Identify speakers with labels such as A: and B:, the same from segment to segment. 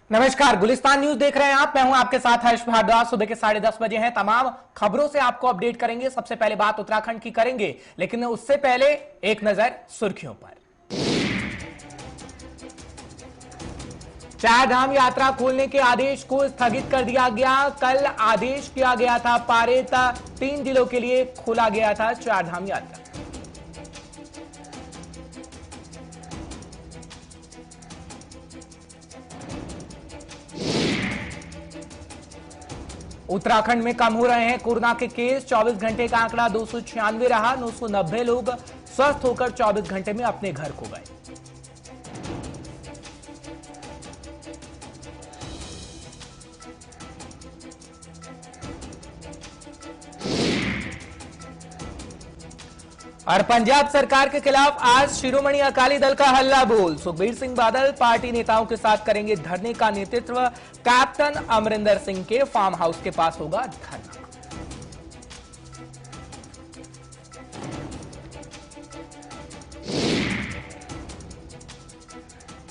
A: नमस्कार, गुलिस्तान न्यूज देख रहे हैं आप। मैं हूं आपके साथ हर्ष भारद्वाज। सुबह के 10:30 बजे हैं। तमाम खबरों से आपको अपडेट करेंगे। सबसे पहले बात उत्तराखंड की करेंगे, लेकिन उससे पहले एक नजर सुर्खियों पर। चार धाम यात्रा खोलने के आदेश को स्थगित कर दिया गया। कल आदेश किया गया था पारित, 3 जिलों के लिए खोला गया था चार धाम यात्रा। उत्तराखंड में कम हो रहे हैं कोरोना के केस। 24 घंटे का आंकड़ा 296 रहा। 990 लोग स्वस्थ होकर 24 घंटे में अपने घर को गए। और पंजाब सरकार के खिलाफ आज शिरोमणि अकाली दल का हल्ला बोल। सुखबीर सिंह बादल पार्टी नेताओं के साथ करेंगे धरने का नेतृत्व। कैप्टन अमरिंदर सिंह के फार्म हाउस के पास होगा धरना।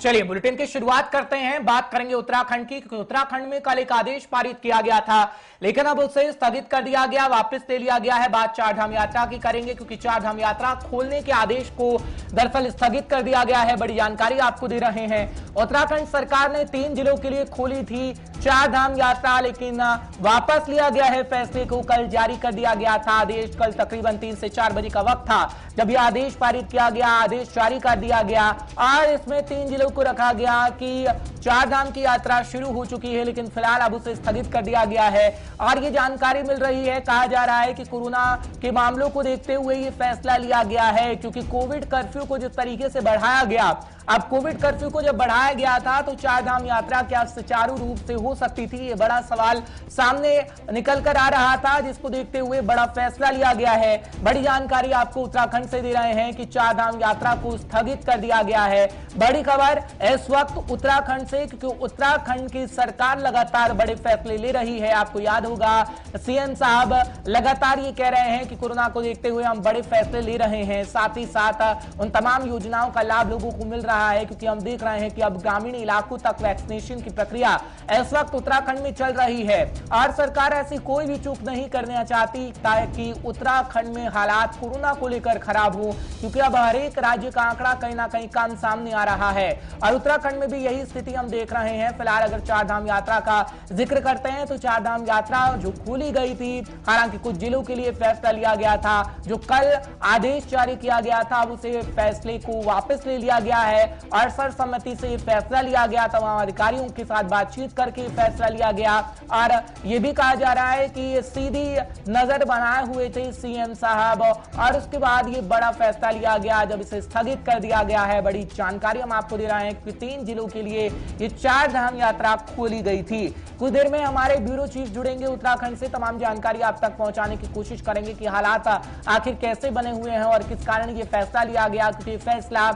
A: चलिए बुलेटिन की शुरुआत करते हैं। बात करेंगे उत्तराखंड की, क्योंकि उत्तराखंड में कल एक आदेश पारित किया गया था, लेकिन अब उसे स्थगित कर दिया गया, वापस ले लिया गया है। बात चार धाम यात्रा की करेंगे, क्योंकि चार धाम यात्रा खोलने के आदेश को दरअसल स्थगित कर दिया गया है। बड़ी जानकारी आपको दे रहे हैं। उत्तराखंड सरकार ने 3 जिलों के लिए खोली थी चार धाम यात्रा, लेकिन वापस लिया गया है फैसले को। कल जारी कर दिया गया था आदेश। कल तकरीबन 3 से 4 बजे का वक्त था जब यह आदेश पारित किया गया, आदेश जारी कर दिया गया और इसमें 3 जिलों को रखा गया कि चार धाम की यात्रा शुरू हो चुकी है, लेकिन फिलहाल अब उसे स्थगित कर दिया गया है। और ये जानकारी मिल रही है, कहा जा रहा है कि कोरोना के मामलों को देखते हुए ये फैसला लिया गया है, क्योंकि कोविड कर्फ्यू को जिस तरीके से बढ़ाया गया, अब कोविड कर्फ्यू को जब बढ़ाया गया था तो चार धाम यात्रा क्या सुचारू रूप से हो सकती थी, ये बड़ा सवाल सामने निकल कर आ रहा था, जिसको देखते हुए बड़ा फैसला लिया गया है। बड़ी जानकारी आपको उत्तराखंड से दे रहे हैं कि चार धाम यात्रा को स्थगित कर दिया गया है। बड़ी खबर इस वक्त उत्तराखंड से, क्योंकि उत्तराखंड की सरकार लगातार बड़े फैसले ले रही है। आपको याद होगा सीएम साहब लगातार ये कह रहे हैं कि कोरोना को देखते हुए हम बड़े फैसले ले रहे हैं, साथ ही साथ उन तमाम योजनाओं का लाभ लोगों को मिल रहा है, क्योंकि हम देख रहे हैं कि अब ग्रामीण इलाकों तक वैक्सीनेशन की प्रक्रिया इस वक्त उत्तराखंड में चल रही है और सरकार ऐसी कोई भी चूक नहीं करना चाहती ताकि उत्तराखंड में हालात कोरोना को लेकर खराब हो, क्योंकि अब हर एक राज्य का आंकड़ा कहीं ना कहीं कम सामने आ रहा है और उत्तराखंड में भी यही स्थिति हम देख रहे हैं। फिलहाल अगर चार धाम यात्रा का जिक्र करते हैं तो चार धाम यात्रा जो खोली गई थी, हालांकि कुछ जिलों के लिए फैसला लिया गया था, जो कल आदेश जारी किया गया था, अब उसे फैसले को वापस ले लिया गया है और सर्वसम्मति से ये फैसला लिया गया। तमाम अधिकारियों के साथ बातचीत करके फैसला लिया गया और यह भी कहा जा रहा है कि सीधी नजर बनाए हुए थे सीएम साहब और उसके बाद ये बड़ा फैसला लिया गया जब इसे स्थगित कर दिया गया है। बड़ी जानकारी हम आपको दे रहे हैं कि 3 जिलों के लिए ये चार धाम यात्रा खोली गई थी। कुछ देर में हमारे ब्यूरो चीफ जुड़ेंगे उत्तराखंड से, तमाम जानकारी आप तक पहुंचाने की कोशिश करेंगे कि हालात आखिर कैसे बने हुए हैं और किस कारण ये फैसला लिया गया, क्योंकि फैसला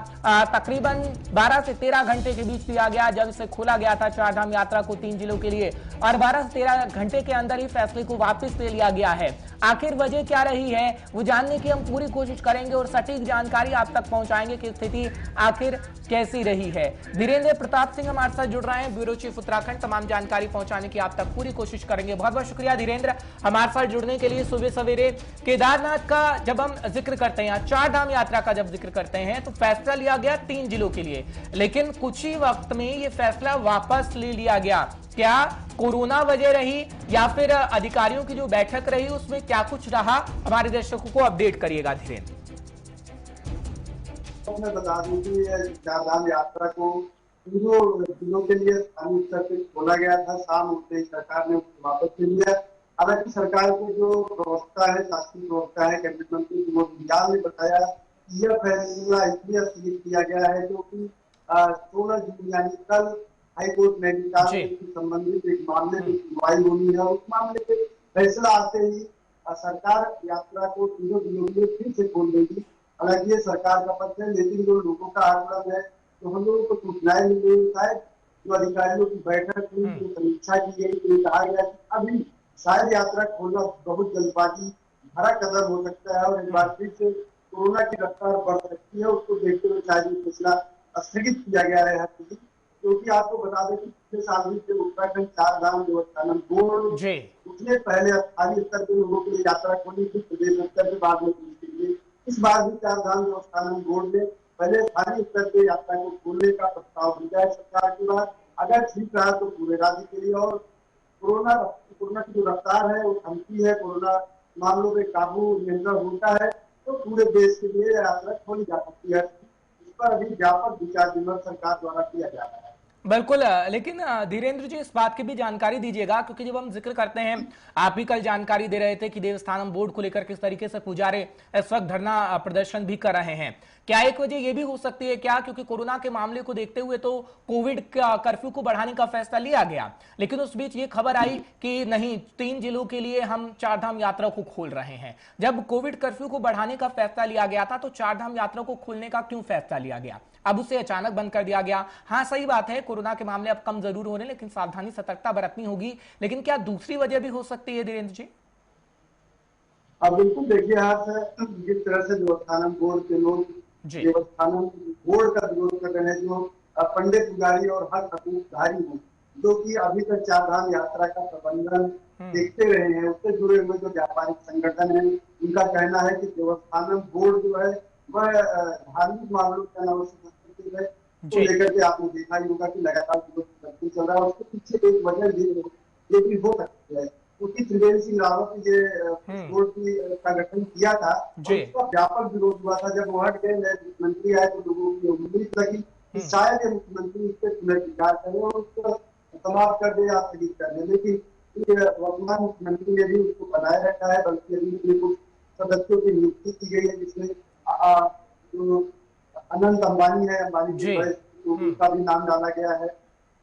A: तकरीबन 12 से 13 घंटे के बीच लिया गया जब इसे खोला गया था चार धाम यात्रा को 3 जिलों के लिए, और 12 से 13 घंटे के अंदर ही फैसले को वापस ले लिया गया है। आखिर वजह क्या रही है वो जानने की हम पूरी कोशिश करेंगे और सटीक जानकारी आप तक पहुंचाएंगे कि स्थिति आखिर कैसी रही है। धीरेन्द्र प्रताप सिंह हमारे साथ जुड़ रहे हैं, ब्यूरो चीफ उत्तराखंड, तमाम जानकारी पहुंचाने की आप तक पूरी कोशिश करेंगे। बहुत बहुत शुक्रिया धीरेन्द्र हमारे साथ जुड़ने के लिए। सुबह सवेरे केदारनाथ का जब हम जिक्र करते हैं, चार धाम यात्रा का जब जिक्र करते हैं तो फैसला लिया गया 3 जिलों के लिए, लेकिन कुछ ही वक्त में ये फैसला वापस ले लिया गया। क्या कोरोना वजह रही या फिर अधिकारियों की जो बैठक रही उसमें क्या कुछ रहा, हमारे दर्शकों को अपडेट करिएगा धीरेन्द्र।
B: मैं बता दूं कि चार धाम यात्रा को पूर्व जिलों के लिए स्थानीय स्तर पर खोला गया था, शाम होते ही सरकार ने उसको वापस ले लिया। हालांकि सरकार के जो प्रवक्ता है, शासकीय प्रवक्ता है कैबिनेट मंत्री विनोद बियाल ने बताया कि यह फैसला इसलिए स्थगित किया गया है क्योंकि 16 जून यानी कल हाईकोर्ट नैनीताल से संबंधित एक मामले की सुनवाई होनी है। उस मामले पे फैसला आते ही सरकार यात्रा को तीनों जिलों के लिए फिर से खोल देगी। हालांकि ये सरकार का पक्ष है, लेकिन जो लोगों का आंदोलन है तो हम लोगों को सूचनाएं मिल रही, शायद जो अधिकारियों की बैठक हुई, जो समीक्षा की गई, तो कहा गया कि अभी शायद यात्रा खोलना बहुत जल्दबाजी भरा कदम हो सकता है और एक बार फिर से कोरोना की रफ्तार बढ़ सकती है। उसको देखते हुए शायद ये फैसला स्थगित किया गया है, क्योंकि आपको बता दें कि पिछले साल भी जब उत्तराखंड चार धाम देवस्थानम बोर्ड
A: जी
B: उसने पहले स्थानीय स्तर पे लोगों के लिए यात्रा खोली थी, प्रदेश स्तर पे बाद में पुलिस के लिए। इस बार भी चार धाम देवस्थानम बोर्ड ने पहले स्थानीय स्तर पे यात्रा को खोलने का प्रस्ताव दिया है सरकार के बाद। अगर ठीक रहा तो पूरे राज्य के लिए, और कोरोना कोरोना की जो रफ्तार है वो थमती है, कोरोना मामलों पे काबू नियंत्रण होता है, तो पूरे देश के लिए यात्रा खोली जा सकती है। इस पर अभी व्यापक विचार विमर्श सरकार द्वारा किया जा रहा है।
A: बिल्कुल। लेकिन धीरेन्द्र जी इस बात की भी जानकारी दीजिएगा, क्योंकि जब हम जिक्र करते हैं, आप भी कल जानकारी दे रहे थे कि देवस्थानम बोर्ड को लेकर किस तरीके से पुजारी इस वक्त धरना प्रदर्शन भी कर रहे हैं। क्या एक वजह यह भी हो सकती है क्या, क्योंकि कोरोना के मामले को देखते हुए तो कोविड कर्फ्यू को बढ़ाने का फैसला लिया गया, लेकिन उस बीच ये खबर आई कि नहीं, 3 जिलों के लिए हम चारधाम यात्रा को खोल रहे हैं। जब कोविड कर्फ्यू को बढ़ाने का फैसला लिया गया था तो चारधाम यात्रा को खोलने का क्यों फैसला लिया गया, अब उसे अचानक बंद कर दिया गया? हाँ सही बात है, कोरोना के मामले अब कम जरूर हो रहे हैं, लेकिन सावधानी सतर्कता बरतनी होगी। लेकिन क्या दूसरी वजह भी हो सकती है धीरेन्द्र जी?
B: अब बिल्कुल देखिए, आप जिस तरह से देवस्थानम बोर्ड के लोग देवस्थानम बोर्ड का विरोध कर रहे हैं, जो पंडित पुजारी और हर हकूकधारी हैं, जो कि अभी तक चारधाम यात्रा का प्रबंधन देखते रहे हैं, उससे जुड़े हुए जो व्यापारिक संगठन है, उनका कहना है कि देवस्थानम बोर्ड जो है वह धार्मिक मामलों के अनावश्यक है, तो लेकर के आपने देखा ही होगा कि लगातार विरोध चल रहा है। उसके पीछे एक वजह ये भी हो सकती है, क्योंकि त्रिवेंद्र सिंह रावत ने बोर्ड का गठन किया था, उसका व्यापक विरोध हुआ था। जब वो हट गए, नए मुख्यमंत्री आए, तो लोगों की उम्मीद लगी कि शायद ये मुख्यमंत्री इस पर पुनर्विचार करें और उसको समाप्त कर दे या स्थगित कर दे, लेकिन वर्तमान मुख्यमंत्री ने भी उसको बनाए रखा है, बल्कि अभी कुछ सदस्यों की नियुक्ति की गई है, जिसमें जो अनंत अंबानी है, अंबानी उनका भी नाम डाला गया है।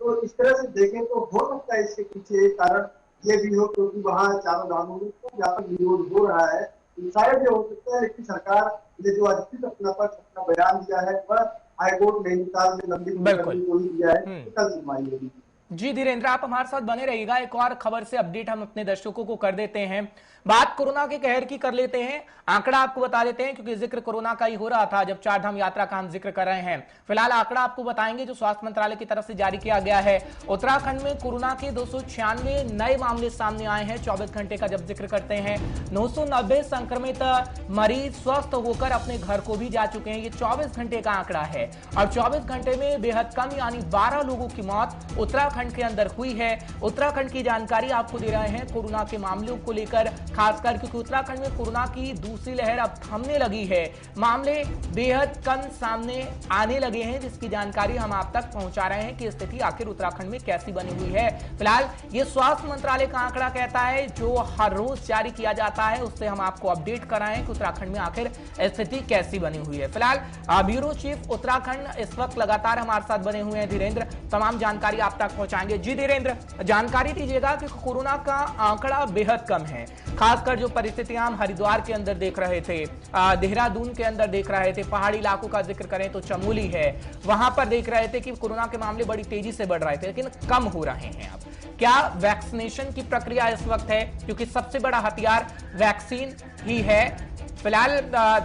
B: तो इस तरह से देखें तो हो सकता है इसके पीछे एक कारण ये भी हो, क्योंकि वहाँ चारों धामों में तो व्यापक विरोध हो रहा है। शायद ये हो सकता है कि सरकार ने जो अधिकृत अपना पक्ष, अपना बयान दिया है, वह हाईकोर्ट नैनीताल में लंबित को ही दिया है, कल सुनवाई होगी।
A: जी धीरेन्द्र, आप हमारे साथ बने रहिएगा। एक और खबर से अपडेट हम अपने दर्शकों को कर देते हैं। बात कोरोना के कहर की कर लेते हैं, आंकड़ा आपको बता देते हैं, क्योंकि जिक्र कोरोना का ही हो रहा था जब चारधाम यात्रा का हम जिक्र कर रहे हैं। फिलहाल आंकड़ा आपको बताएंगे जो स्वास्थ्य मंत्रालय की तरफ से जारी किया गया है। उत्तराखंड में कोरोना के 296 नए मामले सामने आए हैं 24 घंटे का जब जिक्र करते हैं। 990 संक्रमित मरीज स्वस्थ होकर अपने घर को भी जा चुके हैं। ये 24 घंटे का आंकड़ा है, और 24 घंटे में बेहद कम यानी 12 लोगों की मौत उत्तराखंड के अंदर हुई है। उत्तराखंड की जानकारी आपको दे रहे हैं कोरोना के मामलों को लेकर, खासकर क्योंकि उत्तराखंड में कोरोना की दूसरी लहर अब थमने लगी है। मामले बेहद कम सामने आने लगे हैं, जिसकी जानकारी हम आप तक पहुंचा रहे हैं कि स्थिति आखिर उत्तराखंड में कैसी बनी हुई है। फिलहाल ये स्वास्थ्य मंत्रालय का आंकड़ा कहता है, जो हर रोज जारी किया जाता है, उससे हम आपको अपडेट कराएं कि उत्तराखंड में आखिर स्थिति कैसी बनी हुई है। फिलहाल ब्यूरो चीफ उत्तराखंड इस वक्त लगातार हमारे साथ बने हुए हैं धीरेन्द्र, तमाम जानकारी आप तक पहुंचाएंगे। जी धीरेन्द्र, जानकारी दीजिएगा कि कोरोना का आंकड़ा बेहद कम है, खासकर जो परिस्थितियां हम हरिद्वार के अंदर देख रहे थे, देहरादून के अंदर देख रहे थे, पहाड़ी इलाकों का जिक्र करें तो चमोली है, वहां पर देख रहे थे कि कोरोना के मामले बड़ी तेजी से बढ़ रहे थे, लेकिन कम हो रहे हैं। अब क्या वैक्सीनेशन की प्रक्रिया इस वक्त है, क्योंकि सबसे बड़ा हथियार वैक्सीन ही है। फिलहाल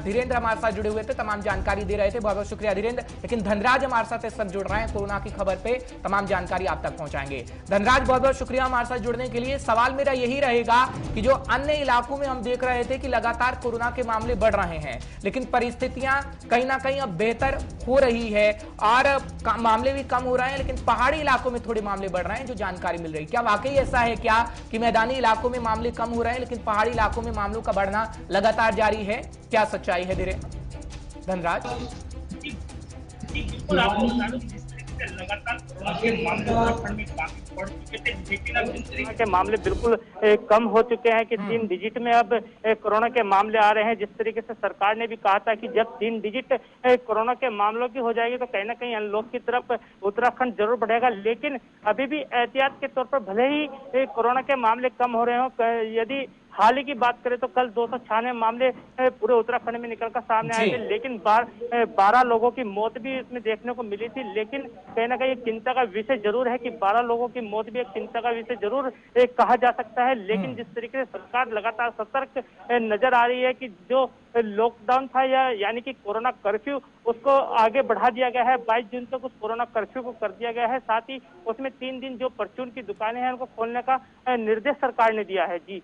A: धीरेन्द्र हमारे साथ जुड़े हुए थे, तमाम जानकारी दे रहे थे, बहुत बहुत शुक्रिया धीरेन्द्र। लेकिन धनराज हमारे साथ इस वक्त जुड़ रहे हैं, कोरोना की खबर पे तमाम जानकारी आप तक पहुंचाएंगे। धनराज, बहुत बहुत शुक्रिया हमारे साथ जुड़ने के लिए। सवाल मेरा यही रहेगा कि जो अन्य इलाकों में हम देख रहे थे कि लगातार कोरोना के मामले बढ़ रहे हैं, लेकिन परिस्थितियां कहीं ना कहीं अब बेहतर हो रही है और मामले भी कम हो रहे हैं, लेकिन पहाड़ी इलाकों में थोड़े मामले बढ़ रहे हैं, जो जानकारी मिल रही है। क्या वाकई ऐसा है क्या कि मैदानी इलाकों में मामले कम हो रहे हैं, लेकिन पहाड़ी इलाकों में मामलों का बढ़ना लगातार जारी है? क्या सच्चाई है धीरे धनराज?
C: बिल्कुल, आपको बता दूं जिस तरीके से लगातार कोरोना के मामले उत्तराखंड में काफी बढ़ चुके थे, लेकिन अब जिस तरीके के मामले बिल्कुल कम हो चुके हैं कि 3 डिजिट में अब कोरोना के मामले आ रहे हैं। जिस तरीके से सरकार ने भी कहा था कि जब 3 डिजिट कोरोना के मामलों की हो जाएगी तो कहीं ना कहीं अनलॉक की तरफ उत्तराखंड जरूर बढ़ेगा, लेकिन अभी भी एहतियात के तौर पर भले ही कोरोना के मामले कम हो रहे हो, यदि हाल ही की बात करें तो कल 296 मामले पूरे उत्तराखंड में निकलकर सामने आए थे, लेकिन 12 लोगों की मौत भी इसमें देखने को मिली थी। लेकिन कहीं ना कहीं एक चिंता का विषय जरूर है कि 12 लोगों की मौत भी एक चिंता का विषय जरूर कहा जा सकता है। लेकिन जिस तरीके से सरकार लगातार सतर्क नजर आ रही है कि जो लॉकडाउन था यानी कि कोरोना कर्फ्यू, उसको आगे बढ़ा दिया गया है। 22 जून तक उस कोरोना कर्फ्यू को कर दिया गया है। साथ ही उसमें 3 दिन जो परचून की दुकानें हैं उनको खोलने का निर्देश सरकार ने दिया है। जी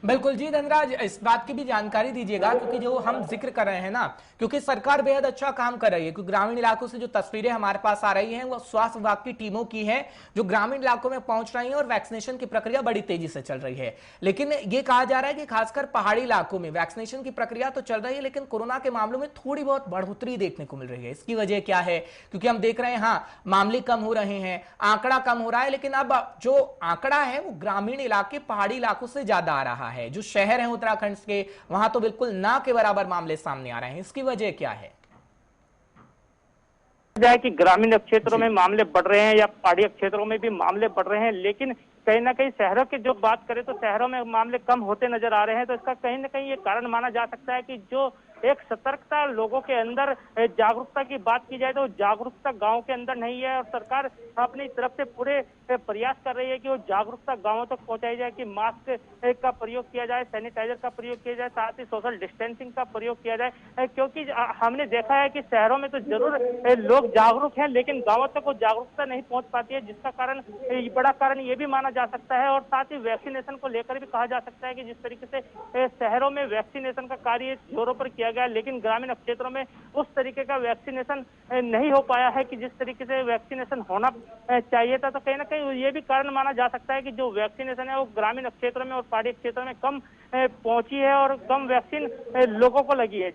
A: बिल्कुल जी धनराज, इस बात की भी जानकारी दीजिएगा क्योंकि जो हम जिक्र कर रहे हैं ना, क्योंकि सरकार बेहद अच्छा काम कर रही है, क्योंकि ग्रामीण इलाकों से जो तस्वीरें हमारे पास आ रही हैं वो स्वास्थ्य विभाग की टीमों की हैं जो ग्रामीण इलाकों में पहुंच रही हैं और वैक्सीनेशन की प्रक्रिया बड़ी तेजी से चल रही है। लेकिन ये कहा जा रहा है कि खासकर पहाड़ी इलाकों में वैक्सीनेशन की प्रक्रिया तो चल रही है, लेकिन कोरोना के मामलों में थोड़ी बहुत बढ़ोतरी देखने को मिल रही है। इसकी वजह क्या है? क्योंकि हम देख रहे हैं हाँ, मामले कम हो रहे हैं, आंकड़ा कम हो रहा है, लेकिन अब जो आंकड़ा है वो ग्रामीण इलाके पहाड़ी इलाकों से ज्यादा आ रहा है। जो शहर हैं उत्तराखंड के, वहां तो बिल्कुल ना के बराबर मामले सामने आ रहे हैं। इसकी वजह क्या है?
C: जाए कि ग्रामीण क्षेत्रों में मामले बढ़ रहे हैं या पहाड़ी क्षेत्रों में भी मामले बढ़ रहे हैं, लेकिन कहीं ना कहीं शहरों की जो बात करें तो शहरों में मामले कम होते नजर आ रहे हैं। तो इसका कहीं ना कहीं ये कारण माना जा सकता है कि जो एक सतर्कता लोगों के अंदर, जागरूकता की बात की जाए तो जागरूकता गांव के अंदर नहीं है, और सरकार अपनी तरफ से पूरे प्रयास कर रही है कि वो जागरूकता गांवों तक पहुंचाई जाए, कि मास्क का प्रयोग किया जाए, सैनिटाइजर का प्रयोग किया जाए, साथ ही सोशल डिस्टेंसिंग का प्रयोग किया जाए। क्योंकि हमने देखा है कि शहरों में तो जरूर लोग जागरूक हैं, लेकिन गांवों तक वो जागरूकता नहीं पहुंच पाती है, जिसका कारण बड़ा कारण ये भी माना जा सकता है। और साथ ही वैक्सीनेशन को लेकर भी कहा जा सकता है कि जिस तरीके से शहरों में वैक्सीनेशन का कार्य जोरों पर किया गया, लेकिन ग्रामीण क्षेत्रों में उस तरीके का वैक्सीनेशन नहीं हो पाया है कि जिस तरीके से वैक्सीनेशन होना चाहिए था। तो कहीं ना कहीं ये भी कारण माना जा सकता है कि जो वैक्सीनेशन है वो ग्रामीण क्षेत्रों में और पहाड़ी क्षेत्रों में कम पहुंची है और कम वैक्सीन लोगों को लगी है।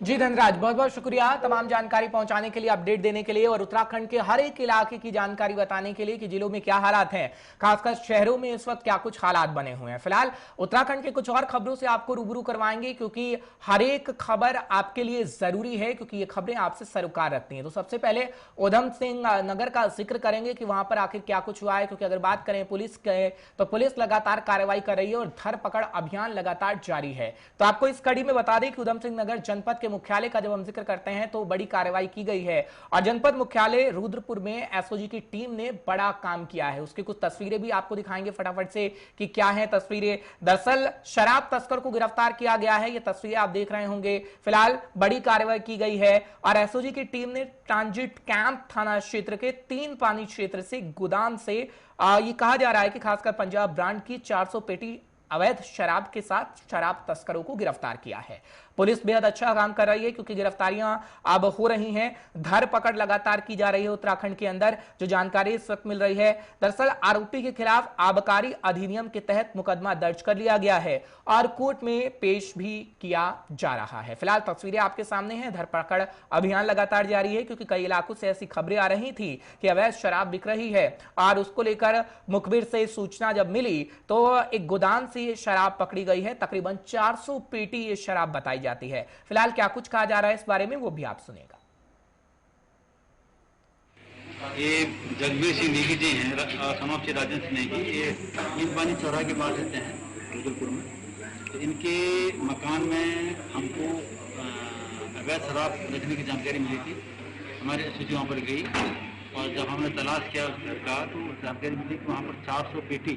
A: जी धनराज, बहुत बहुत शुक्रिया तमाम जानकारी पहुंचाने के लिए, अपडेट देने के लिए और उत्तराखंड के हर एक इलाके की जानकारी बताने के लिए कि जिलों में क्या हालात हैं, खासकर शहरों में इस वक्त क्या कुछ हालात बने हुए हैं। फिलहाल उत्तराखंड के कुछ और खबरों से आपको रूबरू करवाएंगे, क्योंकि हर एक खबर आपके लिए जरूरी है, क्योंकि ये खबरें आपसे सरोकार रखती हैं। तो सबसे पहले उधम सिंह नगर का जिक्र करेंगे कि वहां पर आखिर क्या कुछ हुआ है, क्योंकि अगर बात करें पुलिस के तो पुलिस लगातार कार्रवाई कर रही है और धरपकड़ अभियान लगातार जारी है। तो आपको इस कड़ी में बता दें कि उधम सिंह नगर जनपद के मुख्यालय का जब हम जिक्र करते हैं तो बड़ी कार्रवाई की गई है और जनपद मुख्यालय रुद्रपुर में एसओजी की टीम ने बड़ा काम किया है। उसकी कुछ तस्वीरें भी आपको दिखाएंगे फटाफट से कि क्या है तस्वीरें। दरअसल शराब तस्कर को गिरफ्तार किया गया है, ये तस्वीरें आप देख रहे होंगे। फिलहाल बड़ी कार्रवाई की गई है और एसओजी की टीम ने ट्रांजिट कैंप थाना क्षेत्र के 3 पानी क्षेत्र से गोदाम से ये कहा जा रहा है कि खासकर पंजाब ब्रांड की 400 पेटी अवैध शराब के साथ शराब तस्करों को गिरफ्तार किया है। पुलिस बेहद अच्छा काम कर रही है, क्योंकि गिरफ्तारियां अब हो रही हैं, धरपकड़ लगातार की जा रही है उत्तराखंड के अंदर। जो जानकारी इस वक्त मिल रही है, दरअसल आरोपी के खिलाफ आबकारी अधिनियम के तहत मुकदमा दर्ज कर लिया गया है और कोर्ट में पेश भी किया जा रहा है। फिलहाल तस्वीरें आपके सामने हैं, धरपकड़ अभियान लगातार जारी है, क्योंकि कई इलाकों से ऐसी खबरें आ रही थी कि अवैध शराब बिक रही है और उसको लेकर मुखबिर से सूचना जब मिली तो एक गोदाम से शराब पकड़ी गई है। तकरीबन 400 पेटी ये शराब बताई जाती है। फिलहाल क्या कुछ कहा जा रहा है इस बारे में वो भी आप सुनेगा।
D: ये जगबीर सिंह नेगी जी हैं, समाप्ति राजेंद्र नेगी, ये इन पानी चौराहे के पास रहते हैं रुद्रपुर में। तो इनके मकान में हमको अवैध शराब रखने की जानकारी मिली थी। हमारी एसओजी वहाँ पर गई और जब हमने तलाश किया उसका तो जानकारी मिली कि वहाँ पर 400 पेटी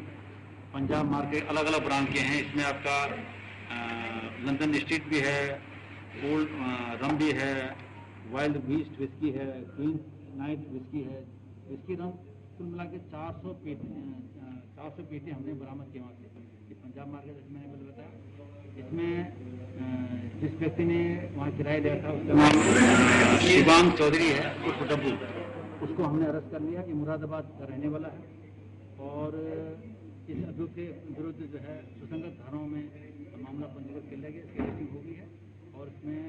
D: पंजाब मार्केट अलग अलग ब्रांड के हैं। इसमें आपका लंदन स्ट्रीट भी है, ओल्ड रम भी है, वाइल्ड बीस्ट विस्की है, क्वीन नाइट विस्की है, विस्की रम, कुल मिला के 400 पेटी हमने बरामद किए वहाँ से। पंजाब मार्केट इसमें मैंने बताया। इसमें जिस व्यक्ति ने वहाँ किराया लिया था उसका नाम शिवांग चौधरी है, उर्फ डब्बू, उसको हमने अरेस्ट कर लिया। ये मुरादाबाद का रहने वाला है और इस अभियुक्त के विरुद्ध जो है सुसंगत धाराओं में मामला पंजीकृत कर लिया गया, इसकी रेटिंग हो गई है और इसमें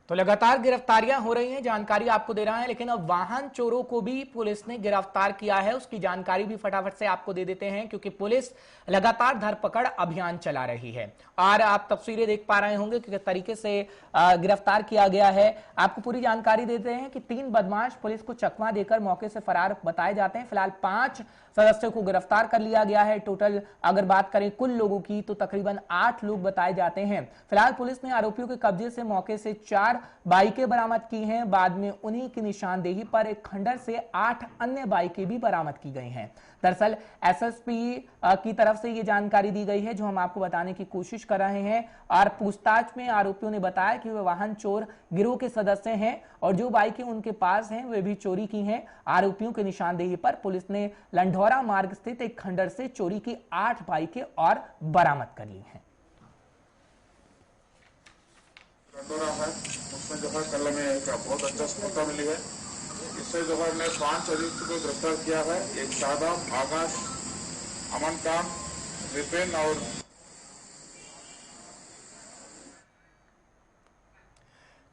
A: तो लगातार गिरफ्तारियां हो रही हैं, जानकारी आपको दे रहा है, लेकिन अब वाहन चोरों को भी पुलिस ने गिरफ्तार किया है। उसकी जानकारी भी फटाफट से आपको दे देते हैं, क्योंकि पुलिस लगातार धरपकड़ अभियान चला रही है। और आप तस्वीरें देख पा रहे होंगे कि किस तरीके से गिरफ्तार किया गया है। आपको पूरी जानकारी देते हैं कि 3 बदमाश पुलिस को चकमा देकर मौके से फरार बताए जाते हैं। फिलहाल 5 सदस्यों को गिरफ्तार कर लिया गया है। टोटल अगर बात करें कुल लोगों की तो तकरीबन 8 लोग बताए जाते हैं। फिलहाल पुलिस ने आरोपियों के कब्जे से मौके से 4 बाइकें बरामद की हैं। बाद में उन्हीं की निशानदेही पर एक खंडर से 8 अन्य बाइकें भी बरामद की गई हैं। दरअसल एसएसपी की तरफ से ये जानकारी दी गई है, जो हम आपको बताने की कोशिश कर रहे हैं। और पूछताछ में आरोपियों ने बताया कि वे वाहन चोर गिरोह के सदस्य हैं और जो बाइकें उनके पास हैं वे भी चोरी की हैं। आरोपियों की निशानदेही पर पुलिस ने लंढौरा मार्ग स्थित एक खंडर से चोरी की 8 बाइकें और बरामद कर ली हैं।
E: उसमें जो है कल हमें एक बहुत अच्छा सफलता मिली है। इससे जो है हमने 5 अभियुक्त को गिरफ्तार किया है। एक शादाब, आकाश, अमन खान, विपिन और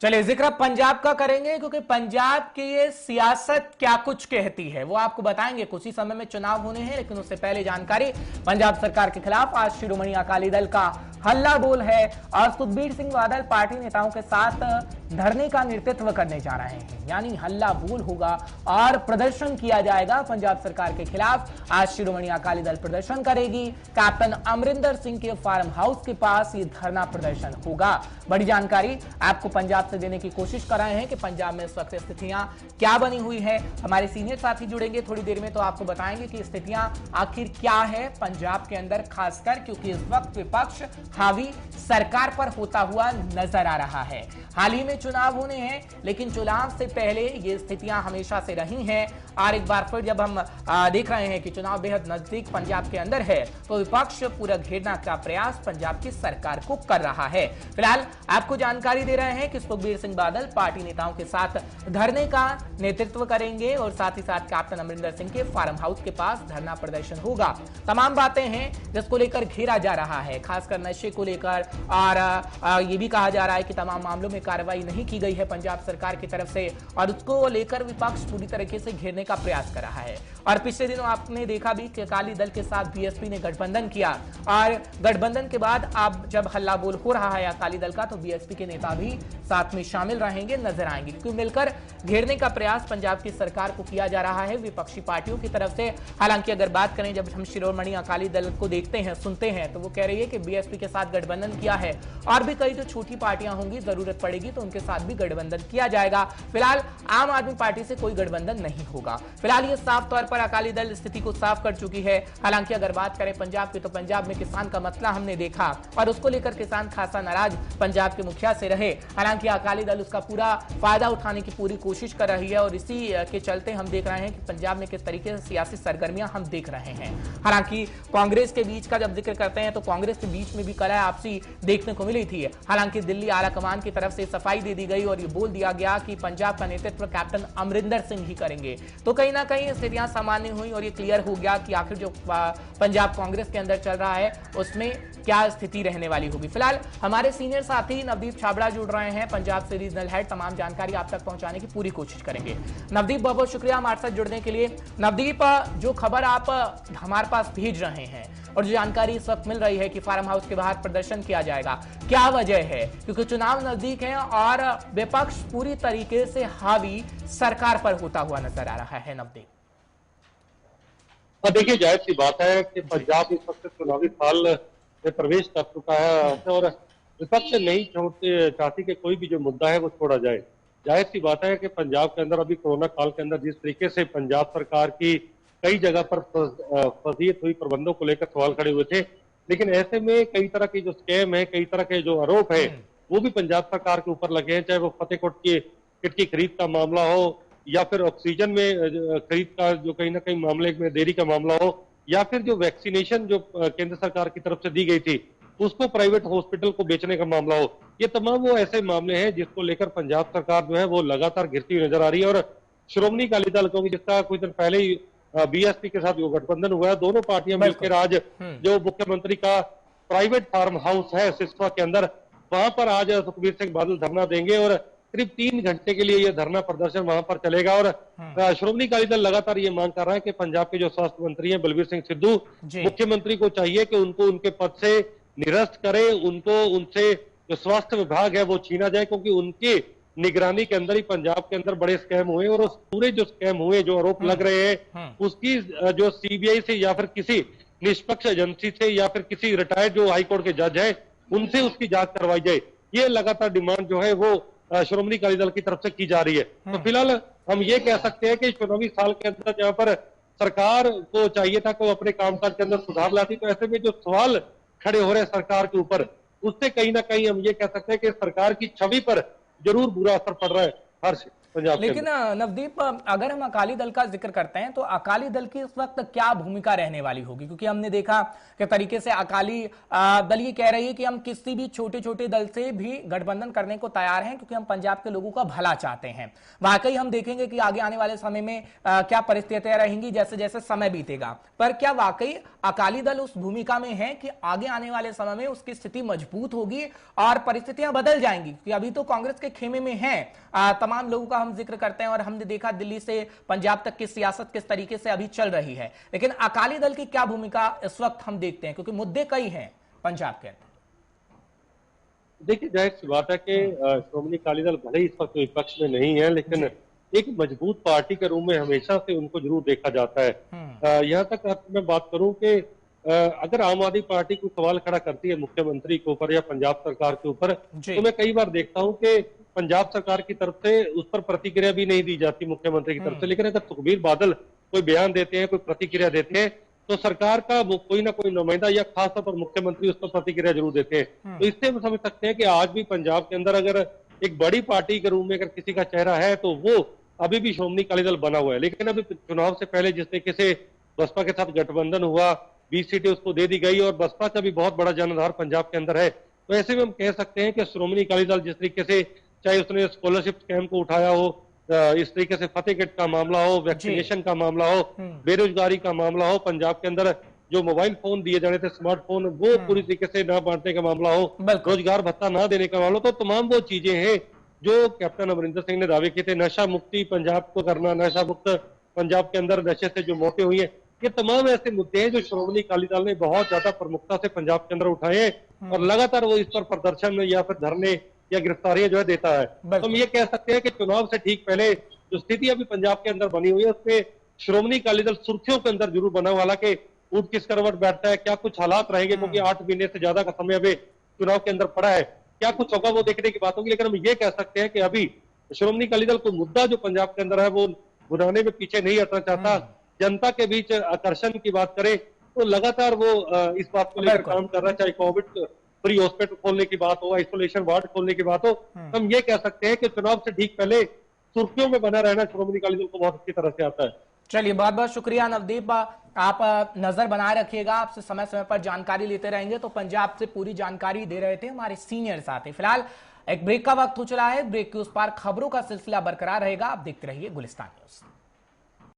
A: चलिए जिक्र पंजाब का करेंगे, क्योंकि पंजाब की ये सियासत क्या कुछ कहती है वो आपको बताएंगे। कुछ ही समय में चुनाव होने हैं, लेकिन उससे पहले जानकारी पंजाब सरकार के खिलाफ आज शिरोमणि अकाली दल का हल्ला बोल है और सुखबीर सिंह बादल पार्टी नेताओं के साथ धरने का नेतृत्व करने जा रहे हैं। यानी हल्ला बोल होगा और प्रदर्शन किया जाएगा पंजाब सरकार के खिलाफ। आज शिरोमणि अकाली दल प्रदर्शन करेगी। कैप्टन अमरिंदर सिंह के फार्म हाउस के पास ये धरना प्रदर्शन होगा। बड़ी जानकारी आपको पंजाब से देने की कोशिश कर रहे हैं कि पंजाब में इस वक्त स्थितियां क्या बनी हुई है। हमारे सीनियर साथी जुड़ेंगे थोड़ी देर में, तो आपको बताएंगे कि स्थितियां आखिर क्या है पंजाब के अंदर, खासकर क्योंकि इस वक्त विपक्ष हावी सरकार पर होता हुआ नजर आ रहा है। हाल ही में चुनाव होने हैं, लेकिन चुनाव से पहले ये स्थितियां हमेशा से रही हैं। और एक बार फिर जब हम देख रहे हैं कि चुनाव बेहद नजदीक पंजाब के अंदर है, तो विपक्ष पूरा घेरना का प्रयास पंजाब की सरकार को कर रहा है। फिलहाल आपको जानकारी दे रहे हैं कि सुखबीर सिंह बादल पार्टी नेताओं के साथ धरने का नेतृत्व करेंगे और साथ ही साथ कैप्टन अमरिंदर सिंह के फार्म हाउस के पास धरना प्रदर्शन होगा। तमाम बातें हैं जिसको लेकर घेरा जा रहा है, खासकर नशे को लेकर। और ये भी कहा जा रहा है कि तमाम मामलों में कार्रवाई नहीं की गई है पंजाब सरकार की तरफ से, और उसको लेकर विपक्ष पूरी तरीके से घेरने का प्रयास कर रहा है। और पिछले दिनों आपने देखा भी कि अकाली दल के साथ बीएसपी ने गठबंधन किया, और गठबंधन के बाद अब जब हल्ला बोल हो रहा है अकाली दल का, तो बीएसपी के नेता भी साथ में शामिल रहेंगे, नजर आएंगे, क्योंकि मिलकर घेरने का प्रयास पंजाब की सरकार को किया जा रहा है विपक्षी पार्टियों की तरफ से। हालांकि अगर बात करें, जब हम शिरोमणि अकाली दल को देखते हैं, सुनते हैं, तो वो कह रही है कि बीएसपी के साथ गठबंधन किया है और भी कई जो छोटी पार्टियां होंगी, जरूरत पड़ेगी तो उनके साथ भी गठबंधन किया जाएगा। फिलहाल आम आदमी पार्टी से कोई गठबंधन नहीं होगा। फिलहाल ये साफ तौर पर अकाली दल स्थिति को साफ कर चुकी है। हालांकि अगर बात करें पंजाब की, तो पंजाब में किसान का मसला हमने देखा और उसको लेकर किसान खासा नाराज पंजाब के मुखिया से रहे। हालांकि अकाली दल उसका पूरा फायदा उठाने की पूरी कोशिश कर रही है, और इसी के चलते हम देख रहे हैं कि पंजाब में किस तरीके से सियासी सरगर्मियां हम देख रहे हैं। हालांकि कांग्रेस के बीच का जब जिक्र करते हैं, तो कांग्रेस के बीच में भी कलह आपसी देखने को मिली थी। हालांकि दिल्ली आला कमान की तरफ से सफाई दे दी गई और ये बोल दिया गया कि पंजाब का नेतृत्व कैप्टन अमरिंदर सिंह ही करेंगे। तो कहीं ना कहीं स्थितियां सामान्य हुई और ये क्लियर हो गया कि आखिर जो पंजाब कांग्रेस के अंदर चल रहा है उसमें क्या स्थिति रहने वाली होगी। फिलहाल हमारे सीनियर साथी नवदीप छाबड़ा जुड़ रहे हैं, पंजाब से रीजनल हेड। तमाम जानकारी आप तक पहुंचाने की पूरी कोशिश करेंगे। नवदीप, बहुत बहुत शुक्रिया हमारे साथ जुड़ने के लिए। नवदीप, जो खबर आप हमारे पास भेज रहे हैं और जो जानकारी इस वक्त मिल रही है कि फार्म हाउस के बाहर प्रदर्शन किया जाएगा, क्या वजह है? क्योंकि चुनाव नजदीक है और विपक्ष पूरी तरीके से हावी सरकार पर होता हुआ नजर आ रहा है। नवदीप,
F: देखिए, जाहिर सी बात है कि पंजाब इस वक्त चुनावी साल में प्रवेश कर चुका है और विपक्ष नहीं चाहती कि कोई भी जो मुद्दा है वो छोड़ा जाए। जाहिर सी बात है कि पंजाब के अंदर अभी कोरोना काल के अंदर जिस तरीके से पंजाब सरकार की कई जगह पर फजीयत हुई, प्रबंधों को लेकर सवाल खड़े हुए थे, लेकिन ऐसे में कई तरह के जो स्कैम है, कई तरह के जो आरोप है, वो भी पंजाब सरकार के ऊपर लगे हैं। चाहे वो फतेहकोट की किट की खरीद का मामला हो, या फिर ऑक्सीजन में खरीद का जो कहीं ना कहीं मामले में देरी का मामला हो, या फिर जो वैक्सीनेशन जो केंद्र सरकार की तरफ से दी गई थी उसको प्राइवेट हॉस्पिटल को बेचने का मामला हो। ये तमाम वो ऐसे मामले हैं जिसको लेकर पंजाब सरकार जो है वो लगातार गिरती हुई नजर आ रही है। और श्रोमणी अकाली दल को, जिसका कुछ दिन पहले ही बीएसपी के साथ जो गठबंधन हुआ है, दोनों पार्टियां मिलकर आज जो मुख्यमंत्री का प्राइवेट फार्म हाउस है सिसवा के अंदर, वहां पर आज सुखबीर सिंह बादल धरना देंगे और करीब 3 घंटे के लिए यह धरना प्रदर्शन वहां पर चलेगा। और श्रोमणी अकाली दल लगातार ये मांग कर रहा है कि पंजाब के जो स्वास्थ्य मंत्री हैं बलबीर सिंह सिद्धू, मुख्यमंत्री को चाहिए कि उनको उनके पद से निरस्त करे, उनको उनसे जो स्वास्थ्य विभाग है वो छीना जाए, क्योंकि उनके निगरानी के अंदर ही पंजाब के अंदर बड़े स्कैम हुए और उस पूरे जो स्कैम हुए, जो आरोप लग रहे हैं, उसकी जो सीबीआई से या फिर किसी निष्पक्ष एजेंसी से या फिर किसी रिटायर्ड जो हाईकोर्ट के जज है उनसे उसकी जांच करवाई जाए। ये लगातार डिमांड जो है वो श्रोमणी अकाली दल की तरफ से की जा रही है। तो फिलहाल हम ये कह सकते हैं कि चुनावी साल के अंदर जहां पर सरकार को चाहिए था कि वो अपने कामकाज के अंदर सुधार लाती, तो ऐसे में जो सवाल खड़े हो रहे हैं सरकार के ऊपर, उससे कहीं ना कहीं हम ये कह सकते हैं कि सरकार की छवि पर जरूर बुरा असर पड़ रहा है हर पंजाब।
A: लेकिन नवदीप, अगर हम अकाली दल का जिक्र करते हैं तो अकाली दल की इस वक्त क्या भूमिका रहने वाली होगी? क्योंकि हमने देखा कि तरीके से अकाली दल ये कह रही है कि हम किसी भी छोटे छोटे दल से भी गठबंधन करने को तैयार हैं, क्योंकि हम पंजाब के लोगों का भला चाहते हैं। वाकई हम देखेंगे कि आगे आने वाले समय में क्या परिस्थितियां रहेंगी जैसे जैसे समय बीतेगा। पर क्या वाकई अकाली दल उस भूमिका में है कि आगे आने वाले समय में उसकी स्थिति मजबूत होगी और परिस्थितियां बदल जाएंगी? क्योंकि अभी तो कांग्रेस के खेमे में है तमाम लोगों का हम जिक्र करते हैं और हमने देखा दिल्ली से पंजाब तक की सियासत किस तरीके से अभी चल रही है, लेकिन अकाली दल की क्या भूमिका इस वक्त हम देखते हैं, क्योंकि मुद्दे कई हैं पंजाब के अंदर।
F: देखिए, जाहिर सी बात है कि श्रोमणी अकाली दल भले ही इस वक्त विपक्ष में नहीं है, लेकिन एक मजबूत पार्टी के रूप में हमेशा से उनको जरूर देखा जाता है। यहाँ तक मैं बात करूं कि अगर आम आदमी पार्टी कोई सवाल खड़ा करती है मुख्यमंत्री के ऊपर या पंजाब सरकार के ऊपर, तो मैं कई बार देखता हूं कि पंजाब सरकार की तरफ से उस पर प्रतिक्रिया भी नहीं दी जाती मुख्यमंत्री की तरफ से। लेकिन अगर सुखबीर बादल कोई बयान देते हैं, कोई प्रतिक्रिया देते हैं, तो सरकार का कोई ना कोई नुमाइंदा या खासतौर पर मुख्यमंत्री उस पर प्रतिक्रिया जरूर देते हैं। तो इससे हम समझ सकते हैं कि आज भी पंजाब के अंदर अगर एक बड़ी पार्टी के रूप में अगर किसी का चेहरा है तो वो अभी भी श्रोमणी अकाली दल बना हुआ है। लेकिन अभी चुनाव से पहले जिस तरीके से बसपा के साथ गठबंधन हुआ, 20 सीटें उसको दे दी गई और बसपा का भी बहुत बड़ा जनाधार पंजाब के अंदर है, तो ऐसे में हम कह सकते हैं कि श्रोमणी अकाली दल जिस तरीके से, चाहे उसने स्कॉलरशिप स्कैम को उठाया हो, इस तरीके से फतेहगढ़ का मामला हो, वैक्सीनेशन का मामला हो, बेरोजगारी का मामला हो, पंजाब के अंदर जो मोबाइल फोन दिए जाने थे, स्मार्टफोन, वो पूरी तरीके से ना बांटने का मामला हो, रोजगार भत्ता ना देने का मामला, तो तमाम वो चीजें हैं जो कैप्टन अमरिंदर सिंह ने दावे किए थे। नशा मुक्ति पंजाब को करना, नशा मुक्त पंजाब के अंदर नशे से जो मौतें हुई हैं, ये तमाम ऐसे मुद्दे हैं जो श्रोमणी अकाली दल ने बहुत ज्यादा प्रमुखता से पंजाब के अंदर उठाए हैं और लगातार वो इस पर प्रदर्शन या फिर धरने या गिरफ्तारियां जो है देता है। तो हम ये कह सकते हैं कि चुनाव से ठीक पहले जो स्थिति अभी पंजाब के अंदर बनी हुई है, उसमें श्रोमणी अकाली दल सुर्खियों के अंदर जरूर बना हुआ। हालांकि ऊंट किस करवट बैठता है, क्या कुछ हालात रहेंगे, क्योंकि 8 महीने से ज्यादा का समय अभी चुनाव के अंदर पड़ा है, क्या कुछ होगा वो देखने की बात होगी। लेकिन हम ये कह सकते हैं कि अभी श्रोमणी अकाली दल को मुद्दा जो पंजाब के अंदर है वो बुराने में पीछे नहीं हटना चाहता। जनता के बीच आकर्षण की बात करें तो लगातार वो इस बात को लेकर काम कर रहा है, चाहे कोविड फ्री हॉस्पिटल खोलने की बात हो, आइसोलेशन वार्ड खोलने की बात हो। हम ये कह सकते हैं कि चुनाव से ठीक पहले सुर्खियों में बना रहना श्रोमणी अकाली दल को बहुत अच्छी तरह से आता है।
A: चलिए, बहुत बहुत शुक्रिया नवदीप, आप नजर बनाए रखिएगा, आपसे समय समय पर जानकारी लेते रहेंगे। तो पंजाब से पूरी जानकारी दे रहे थे हमारे सीनियर साथी। फिलहाल एक ब्रेक का वक्त हो चला है, ब्रेक के उस पार खबरों का सिलसिला बरकरार रहेगा। आप देखते रहिए गुलिस्तान न्यूज।